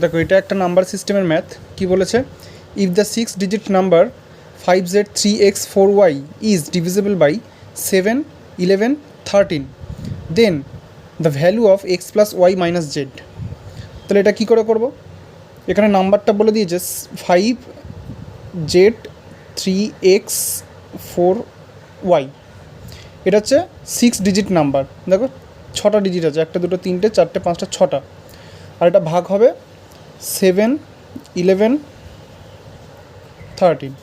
দেখো এটা একটা নাম্বার সিস্টেমের ম্যাথ। কি বলেছে, if the 6 digit number 5z3x4y is divisible by 7, 11, 13, then the value of x plus y minus z. তাহলে এটা কী করে করব, এখানে নাম্বারটা বলে দিয়েছে 5z3x4y, এটা হচ্ছে 6 ডিজিট নাম্বার। দেখো 6টা ডিজিট আছে, 1, 2, 3, 4, 5, 6টা, আর এটা ভাগ হবে 7, 11, 13।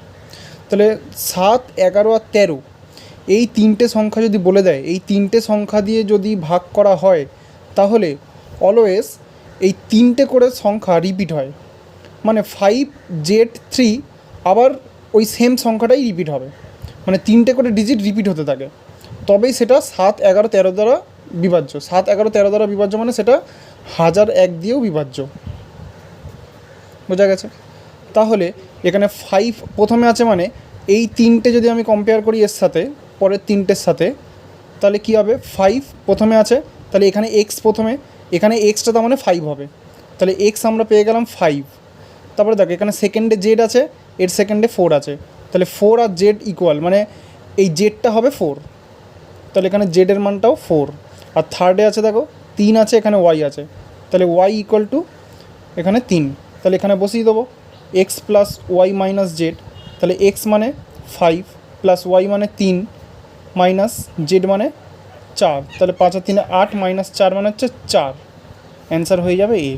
তাহলে 7, 11 আর 13 এই তিনটে সংখ্যা যদি বলে দেয়, এই তিনটে সংখ্যা দিয়ে যদি ভাগ করা হয় তাহলে অলওয়েজ এই তিনটে করে সংখ্যা রিপিট হয়। মানে 5z3 আবার ওই সেম সংখ্যাটাই রিপিট হবে, মানে তিনটে করে ডিজিট রিপিট হতে থাকে, তবেই সেটা 7, 11, 13 দ্বারা বিভাজ্য। 7, 11, 13 দ্বারা বিভাজ্য মানে সেটা 1001 দিয়েও বিভাজ্য। বোঝা গেছে? তাহলে এখানে 5 প্রথমে আছে, মানে এই তিনটে যদি আমি কম্পেয়ার করি এর সাথে পরের তিনটের সাথে, তাহলে কী হবে, 5 প্রথমে আছে, তাহলে এখানে এক্স প্রথমে, এখানে এক্সটা তার মানে 5 হবে, তাহলে এক্স আমরা পেয়ে গেলাম 5। তারপরে দেখো এখানে সেকেন্ডে জেড আছে, এর সেকেন্ডে 4 আছে, তাহলে 4 আর জেড ইকুয়াল, মানে এই জেডটা হবে 4, তাহলে এখানে জেডের মানটাও 4। আর থার্ডে আছে দেখো 3 আছে, এখানে ওয়াই আছে, তাহলে ওয়াই ইকুয়াল টু এখানে 3, তাহলে এখানে বসিয়ে দেবো x plus y minus z. তাহলে এক্স মানে 5 প্লাস ওয়াই মানে 3 মাইনাস জেড মানে 4, তাহলে 5 আর 3 8 মাইনাস 4 মানে হচ্ছে 4। অ্যান্সার হয়ে যাবে এ।